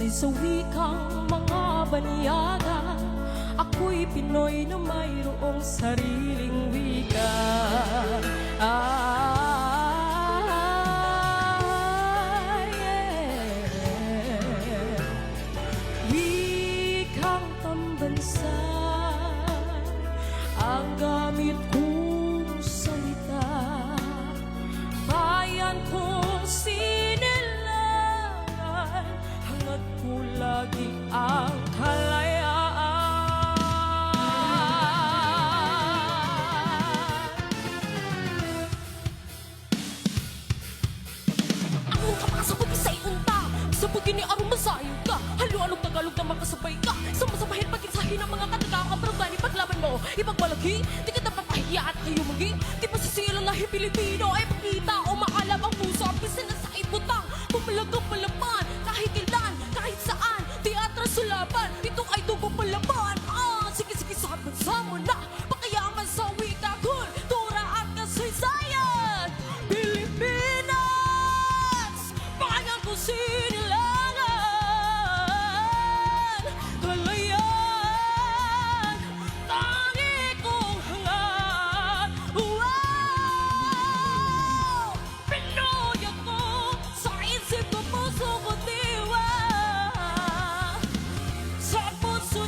sa wikang mga banyaga. Ako'y Pinoy na mayroong sariling wika. Wikang pambansa ang gamit kong salita. Bayan kong sinilangan, hangad ko lagi ang kalayaan. Ang kapasabog isa'y unta, sabugin ni Arong masayo ka. Halo-along Tagalog na makasabay ka. Samasabahin pag-insahin ang mga katigang kabarangay. Paglaban mo, ipagmalagi, di ka napapahiya at kayo magi. Di pa sisilang lahi Pilipino ay pakita o maalam ang puso. Ang pisan na sa ibutang, pumalagang palaban. Kahit ilan, kahit saan, di atras sulaban. Ito ay dugo palaban. Sige-sige sa mo na, pakayaman sa wika, kultura at kasaysayan. Pilipinas, bayan ko sinilangan, kalayaan, tangi kong hangad. Wow! Pinoy ako, sa isip ko, puso ko, diwa. Sa puso,